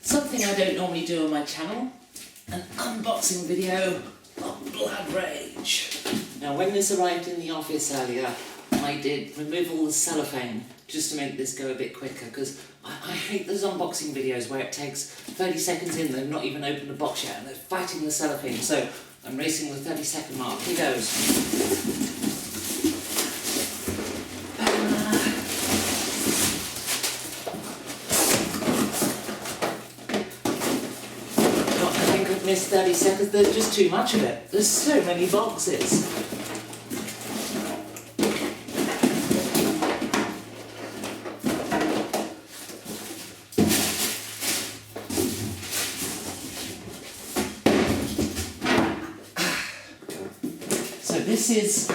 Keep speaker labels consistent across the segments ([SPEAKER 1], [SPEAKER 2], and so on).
[SPEAKER 1] Something I don't normally do on my channel, an unboxing video of Blood Rage. Now when this arrived in the office earlier, I did remove all the cellophane just to make this go a bit quicker, because I hate those unboxing videos where it takes 30 seconds in, they've not even opened the box yet and they're fighting the cellophane, so I'm racing the 30-second mark. Here goes. Missed 30 seconds, there's just too much of it. There's so many boxes. So this is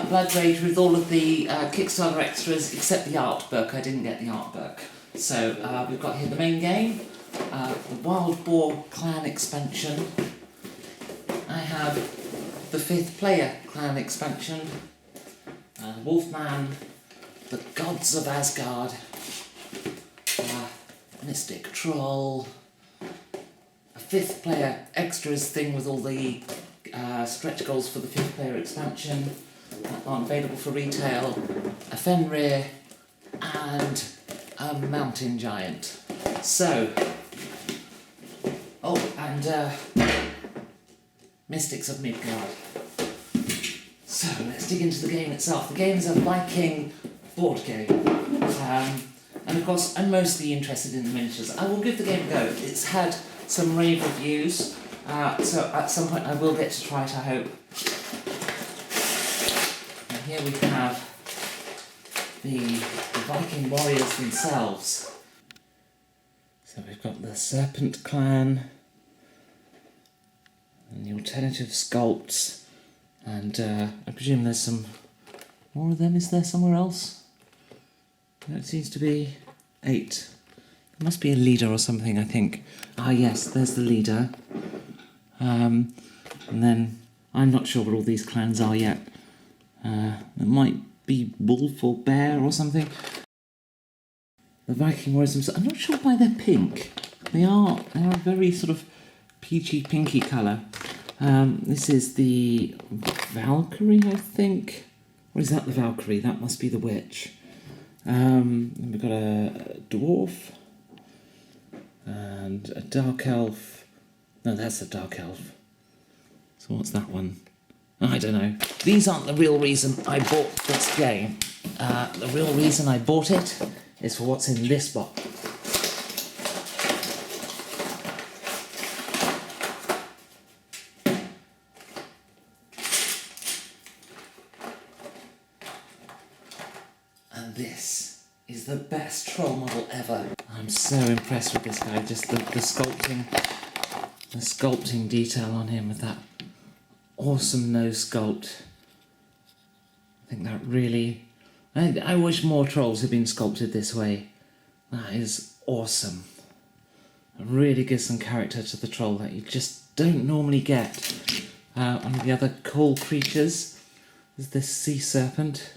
[SPEAKER 1] Blood Rage with all of the Kickstarter extras except the art book. I didn't get the art book. So we've got here the main game. The Wild Boar Clan expansion. I have the 5th player clan expansion. Wolfman, the Gods of Asgard, Mystic Troll, a 5th player extras thing with all the stretch goals for the 5th player expansion that aren't available for retail, a Fenrir, and a Mountain Giant. So, oh, and Mystics of Midgard. So let's dig into the game itself. The game is a Viking board game. And of course, I'm mostly interested in the miniatures. I will give the game a go. It's had some rave reviews, so at some point I will get to try it, I hope. And here we have the Viking warriors themselves. So we've got the Serpent Clan, and the alternative sculpts, and I presume there's some more of them. Is there somewhere else? That seems to be 8. There must be a leader or something, I think. Ah yes, there's the leader. And then, I'm not sure what all these clans are yet. It might be wolf or bear or something. The Viking warriors themselves, I'm not sure why they're pink. They are a very sort of peachy pinky colour. This is the Valkyrie, I think. Or is that the Valkyrie? That must be the witch. And we've got a dwarf and a dark elf. No, that's a dark elf. So what's that one? I don't know. These aren't the real reason I bought this game. The real reason I bought it is for what's in this box. And this is the best troll model ever. I'm so impressed with this guy, just the sculpting detail on him with that awesome nose sculpt. I think that really... I wish more trolls had been sculpted this way. That is awesome. It really gives some character to the troll that you just don't normally get. One of the other cool creatures is this sea serpent.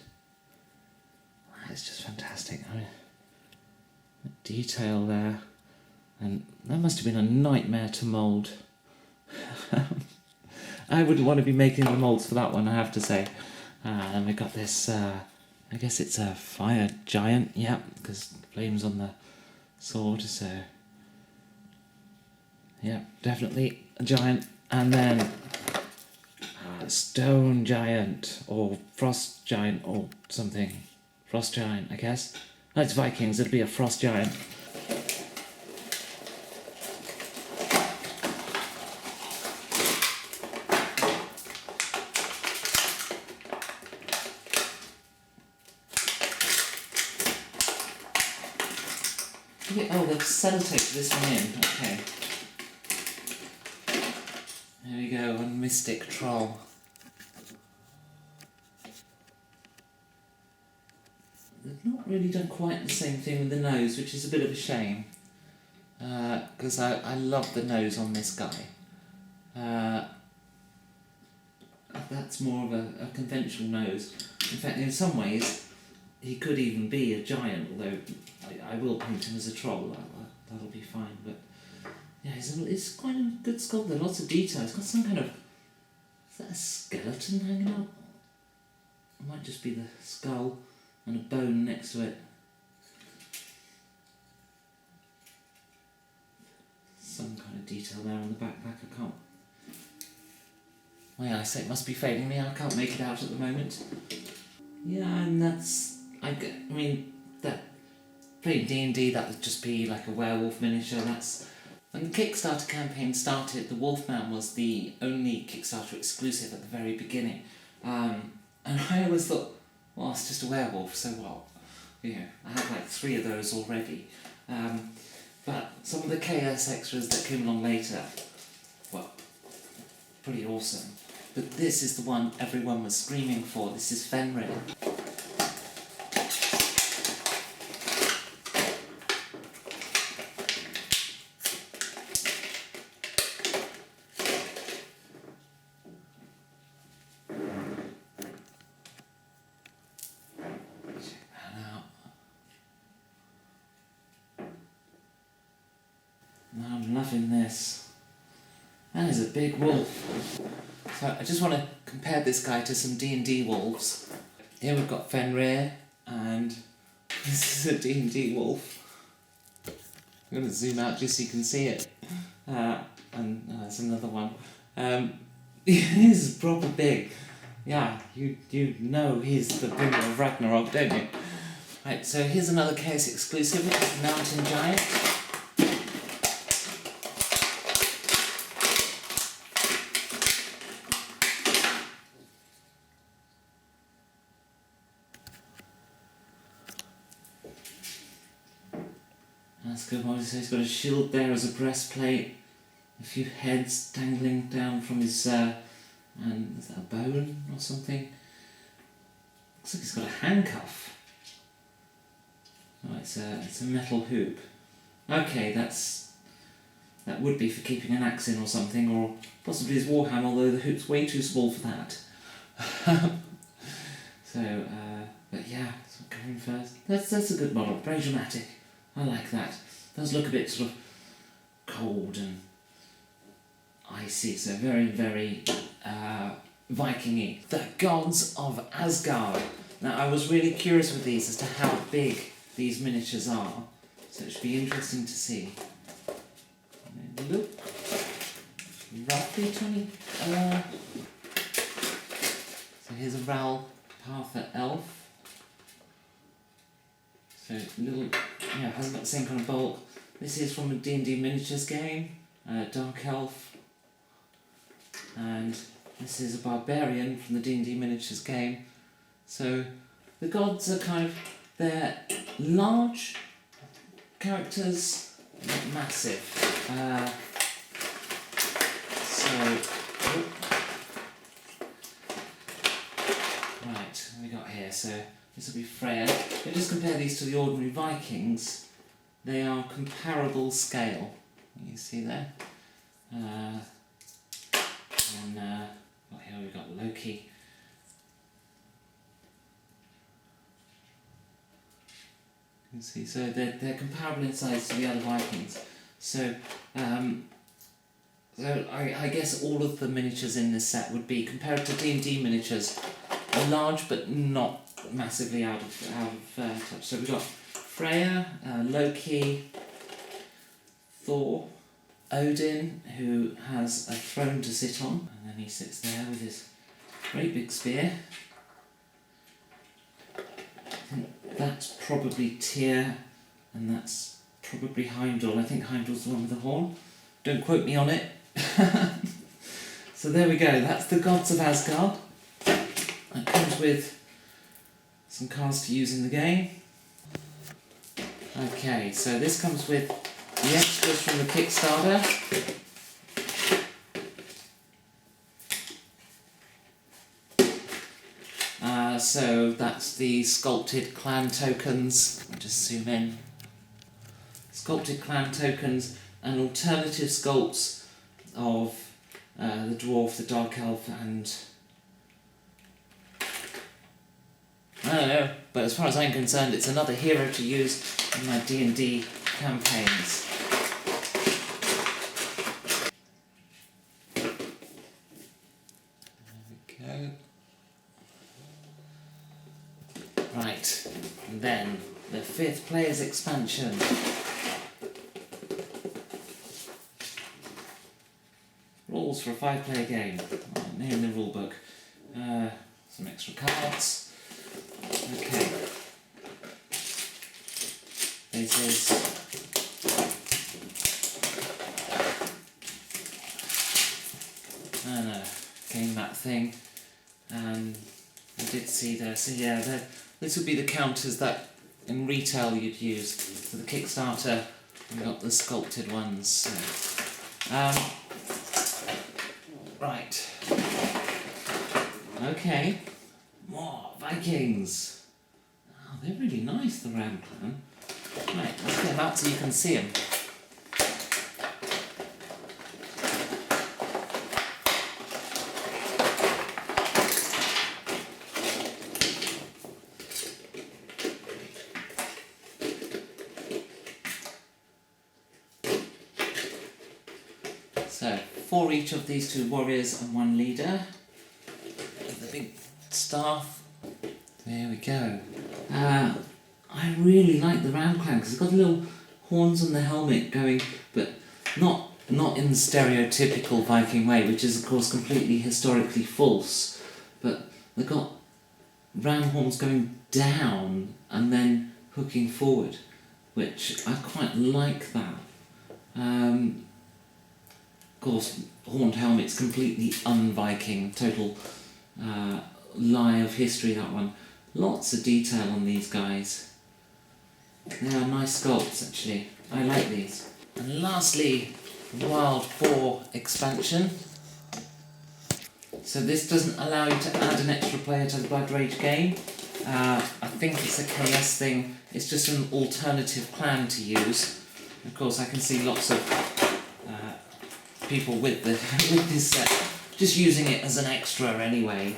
[SPEAKER 1] It's just fantastic. I mean, the detail there. And that must have been a nightmare to mould. I wouldn't want to be making the moulds for that one, I have to say. And we've got this... I guess it's a fire giant, yeah, because flames on the sword, so... Yeah, definitely a giant. And then a stone giant, or frost giant, or something. Frost giant, I guess. No, it's Vikings, it'll be a frost giant. Oh, they've sellotaped this one in, okay. There we go, a Mystic Troll. They've not really done quite the same thing with the nose, which is a bit of a shame. Because I love the nose on this guy. That's more of a conventional nose. In fact, in some ways, he could even be a giant, although I will paint him as a troll, that'll be fine, but Yeah, it's quite a good sculpture. Lots of detail. It's got some kind of... Is that a skeleton hanging out? It might just be the skull and a bone next to it. Some kind of detail there on the backpack. I can't... My eyesight must be failing me. I can't make it out at the moment. Yeah, and that's... I mean, that... Playing D&D, that would just be like a werewolf miniature. That's... When the Kickstarter campaign started, the Wolfman was the only Kickstarter exclusive at the very beginning. And I always thought, well, it's just a werewolf, so what? You know, I had like 3 of those already. But some of the chaos extras that came along later, well, pretty awesome. But this is the one everyone was screaming for. This is Fenrir. I'm loving this. That is a big wolf. So I just want to compare this guy to some D&D wolves. Here we've got Fenrir, and this is a D&D wolf. I'm going to zoom out just so you can see it. And there's another one. He's proper big. Yeah, you know he's the bringer of Ragnarok, don't you? Right, so here's another Chaos exclusive, Mountain Giant. That's good. So he's got a shield there as a breastplate, a few heads dangling down from his, and is that a bone or something? Looks like he's got a handcuff. Oh, it's a metal hoop. Okay, that would be for keeping an axe in or something, or possibly his warhammer, although the hoop's way too small for that. So, but yeah, so going first. That's a good model, very dramatic. I like that. It does look a bit sort of cold and icy, so very, very Viking-y. The Gods of Asgard. Now, I was really curious with these as to how big these miniatures are, so it should be interesting to see. Look, roughly 20. So here's a Ral Partha elf. So little, yeah, hasn't got the same kind of bulk. This is from a D&D miniatures game, Dark Elf, and this is a barbarian from the D&D miniatures game. So the gods are kind of, they're large characters, not massive. Right, what have we got here? So this will be Freya. If you just compare these to the ordinary Vikings, they are comparable scale. You see there? And well, here we've got Loki. You can see, so they're comparable in size to the other Vikings. So, I guess all of the miniatures in this set would be, compared to D&D miniatures, large but not massively out of touch. So we've got Freya, Loki, Thor, Odin, who has a throne to sit on, and then he sits there with his great big spear. I think that's probably Tyr, and that's probably Heimdall. I think Heimdall's the one with the horn. Don't quote me on it. So there we go, that's the Gods of Asgard. It comes with some cards to use in the game. Okay, so this comes with the extras from the Kickstarter. So that's the sculpted clan tokens. I'll just zoom in. Sculpted clan tokens and alternative sculpts of the dwarf, the dark elf, and I don't know, but as far as I'm concerned, it's another hero to use in my D&D campaigns. Right, and then the 5th player's expansion. Rules for a 5-player game. Near in the rule book. Some extra cards. Okay. This is game mat thing. I did see there. So yeah, this would be the counters that in retail you'd use for the Kickstarter. We've got the sculpted ones. So. Right. Okay. More Vikings. Oh, they're really nice, the Ram Clan. Right, let's get them out so you can see them. So, 4 each of these 2 warriors and 1 leader. The big staff. There we go. I really like the Ram Clan because it's got little horns on the helmet going, but not in the stereotypical Viking way, which is of course completely historically false. But they've got ram horns going down and then hooking forward, which I quite like that. Of course, horned helmet's completely un-Viking, total lie of history, that one. Lots of detail on these guys. They are nice sculpts, actually. I like these. And lastly, Wild Boar expansion. So this doesn't allow you to add an extra player to the Blood Rage game. I think it's a KS thing. It's just an alternative clan to use. Of course, I can see lots of people with this set just using it as an extra anyway.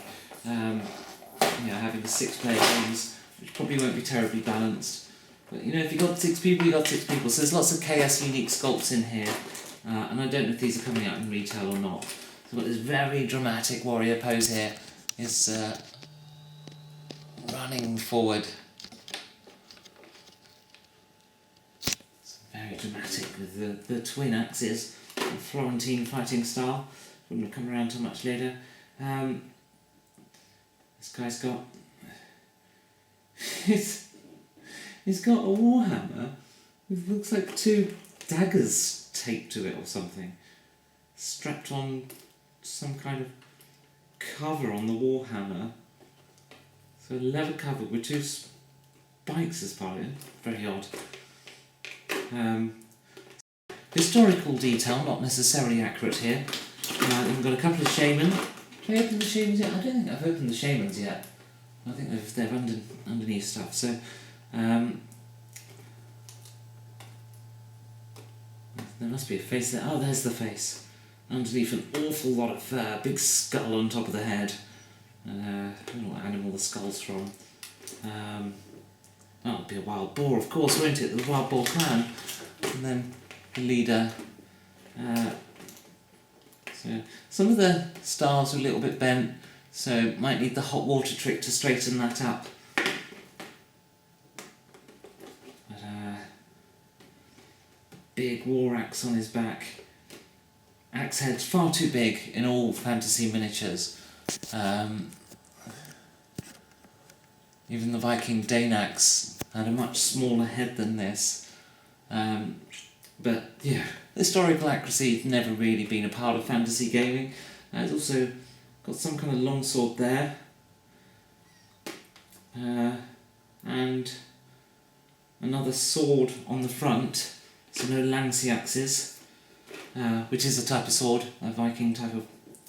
[SPEAKER 1] Having the 6-player games, which probably won't be terribly balanced. But if you've got 6 people, you've got 6 people. So there's lots of KS unique sculpts in here. And I don't know if these are coming out in retail or not. So we've got this very dramatic warrior pose here. Is running forward. It's very dramatic with the twin axes. Florentine fighting style. Wouldn't have come around till much later. This guy's got he's got a warhammer with looks like 2 daggers taped to it or something, strapped on some kind of cover on the warhammer. So a leather cover with 2 spikes as part of it. Very odd. Historical detail, not necessarily accurate here. We've got a couple of shaman. Have I opened the shamans yet? I don't think I've opened the shamans yet. I think they're underneath stuff. So, there must be a face there. Oh, there's the face. Underneath an awful lot of fur, big skull on top of the head. I don't know what animal the skull's from. It'll be a wild boar, of course, won't it? The wild boar clan. And then the leader. So some of the stars are a little bit bent, so might need the hot water trick to straighten that up. But big war axe on his back. Axe head's far too big in all fantasy miniatures. Even the Viking Danax had a much smaller head than this. But yeah, historical accuracy has never really been a part of fantasy gaming. It's also got some kind of longsword there. And another sword on the front, so no Lancey axes, which is a type of sword, a Viking type of,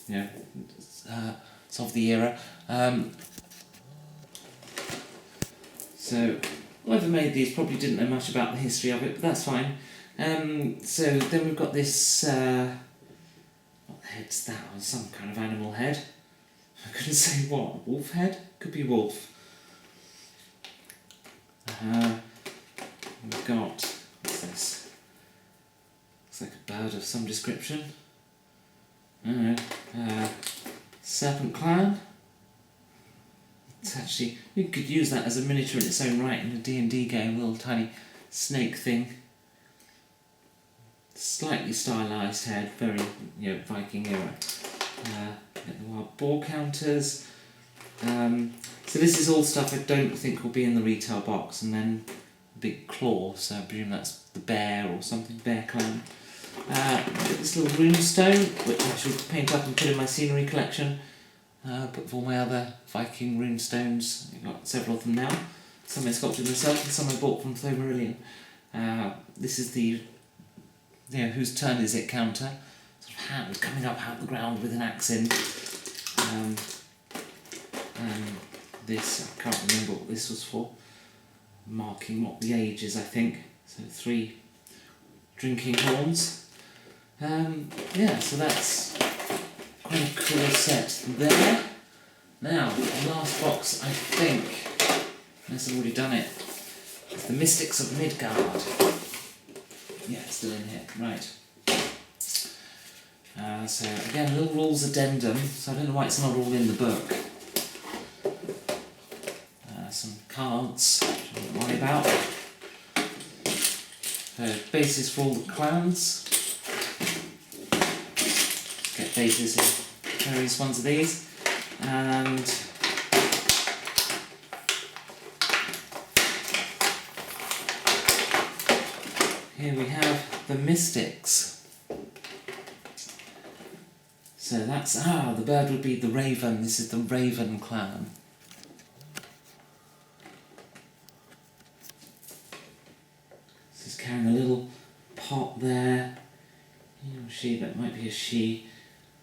[SPEAKER 1] it's of the era. So whoever made these probably didn't know much about the history of it, but that's fine. So then we've got this, what head's that on? Some kind of animal head. I couldn't say what, wolf head? Could be wolf. We've got, what's this? Looks like a bird of some description. I don't know. Serpent Clan. Attached Actually, you could use that as a miniature in its own right in a D&D game, a little tiny snake thing. Slightly stylised head, very, Viking era. Get the wild boar counters. So this is all stuff I don't think will be in the retail box, and then a big claw, so I presume that's the bear or something, bear clan. Got this little rune stone, which I shall paint up and put in my scenery collection. Put all my other Viking rune stones. I've got several of them now. Some I sculpted myself and some I bought from Thomarillion. This is the whose turn is it counter. Sort of hand coming up out of the ground with an axe in. And this, I can't remember what this was for. Marking what the age is, I think. So 3 drinking horns. So that's quite a cool set there. Now, the last box, I think, unless I've already done it, is the Mystics of Midgard. Yeah, it's still in here, right. So again, a little rules addendum, so I don't know why it's not all in the book. Some cards, which I don't worry about. Bases for all the clans. Get bases in various ones of these. And here we have the Mystics. So that's, the bird would be the raven. This is the Raven clan. This is carrying a little pot there. She, that might be a she.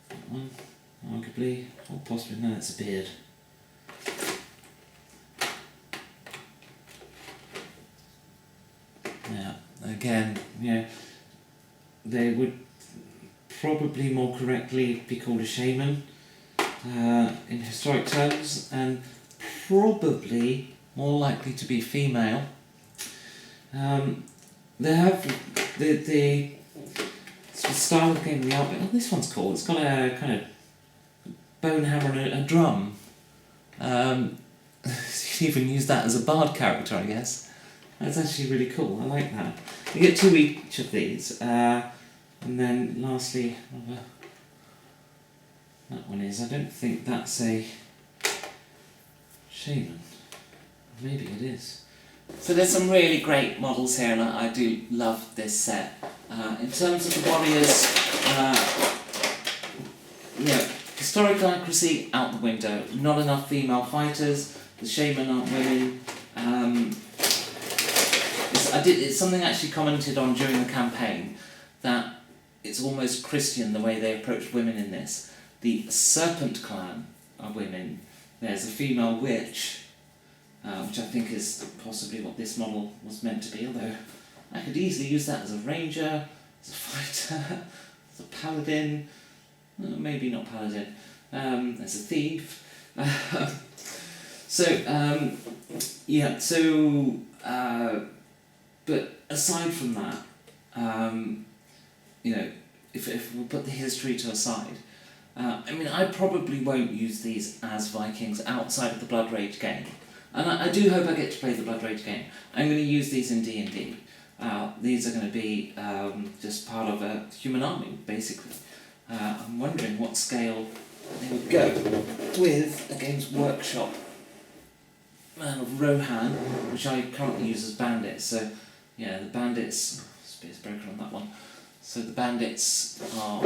[SPEAKER 1] That one, arguably, or possibly, no, it's a beard. Yeah, again, they would probably more correctly be called a shaman in historic terms, and probably more likely to be female. They have the sort of style of game, the outfit. Oh, this one's cool. It's got a kind of bone hammer and a drum. You can even use that as a bard character, I guess. That's actually really cool. I like that. You get 2 each of these. And then lastly, whatever that one is, I don't think that's a shaman. Maybe it is. So there's some really great models here, and I do love this set. In terms of the warriors, historical accuracy out the window. Not enough female fighters. The shaman aren't women. It's something I actually commented on during the campaign, that it's almost Christian the way they approach women in this. The Serpent clan are women. There's a female witch, which I think is possibly what this model was meant to be, although I could easily use that as a ranger, as a fighter, as a paladin, maybe not paladin, as a thief. But aside from that, if we put the history to a side, I probably won't use these as Vikings outside of the Blood Rage game. And I do hope I get to play the Blood Rage game. I'm going to use these in D&D. These are going to be just part of a human army, basically. I'm wondering what scale they would go with a Games Workshop Man of Rohan, which I currently use as bandits. So, yeah, the bandits... Spear's broken on that one. So the bandits are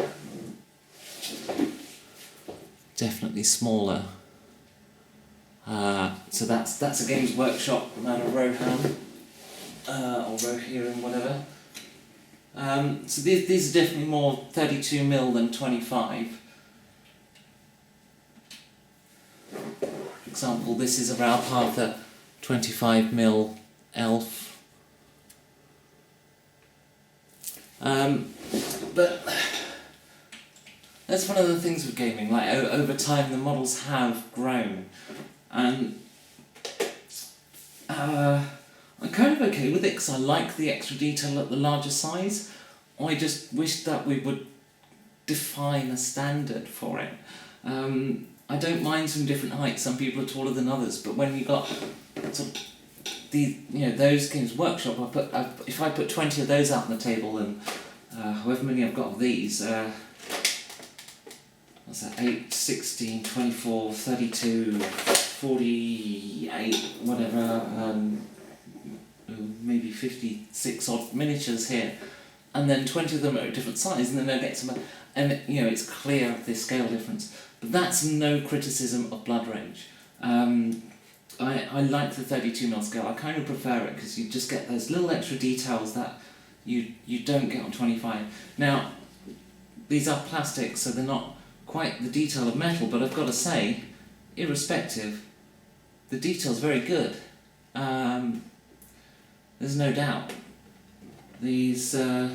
[SPEAKER 1] definitely smaller. So that's a Games Workshop Man of Rohan, or Rohirrim, whatever. So these are definitely more 32mm than 25. For example, this is a Ralpatha 25mm elf. But that's one of the things with gaming, like over time the models have grown, and I'm kind of okay with it because I like the extra detail at the larger size. I just wish that we would define a standard for it. I don't mind some different heights. Some people are taller than others, but when you got sort of those Games Workshop, if I put 20 of those out on the table, and however many I've got of these, what's that, 8, 16, 24, 32, 48, whatever, maybe 56 odd miniatures here, and then 20 of them are a different size, and then they'll get some, and it's clear the scale difference. But that's no criticism of Blood Rage. I like the 32mm scale. I kind of prefer it because you just get those little extra details that you don't get on 25. Now, these are plastic, so they're not quite the detail of metal, but I've got to say, irrespective, the detail's very good. There's no doubt. These have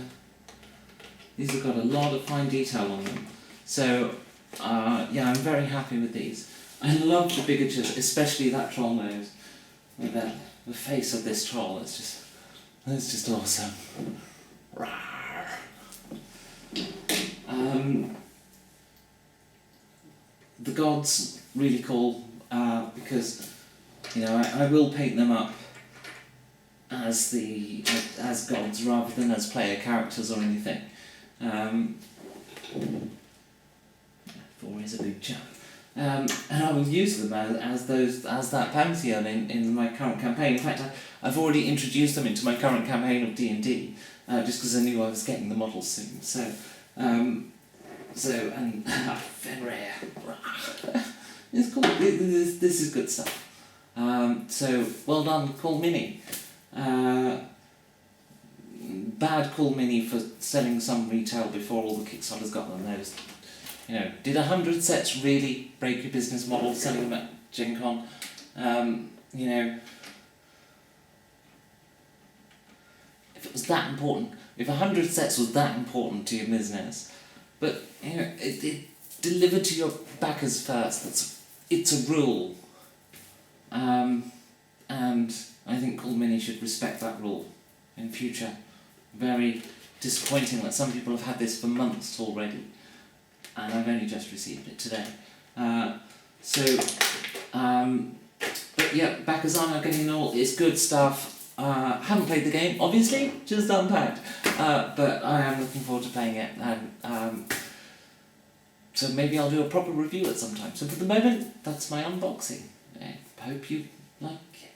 [SPEAKER 1] got a lot of fine detail on them. So, yeah, I'm very happy with these. I love the bigatures, especially that troll nose. With the face of this troll, it's just awesome. The gods, really cool, because, I will paint them up as gods rather than as player characters or anything. Thor is a big chap. And I will use them as that pantheon in my current campaign. In fact, I've already introduced them into my current campaign of D&D, just because I knew I was getting the models soon. So Fenrir. It's cool. This is good stuff. So well done, Cool Mini. Bad Cool Mini for selling some retail before all the Kickstarters got them. Those. Did 100 sets really break your business model selling them at Gen Con? If it was that important, if 100 sets was that important to your business, but it delivered to your backers first. It's a rule, and I think Cool Mini should respect that rule in future. Very disappointing that some people have had this for months already. And I've only just received it today. But yeah, backers are now getting all. It's good stuff. Haven't played the game, obviously, just unpacked. But I am looking forward to playing it, and so maybe I'll do a proper review at some time. So for the moment, that's my unboxing. I hope you like it.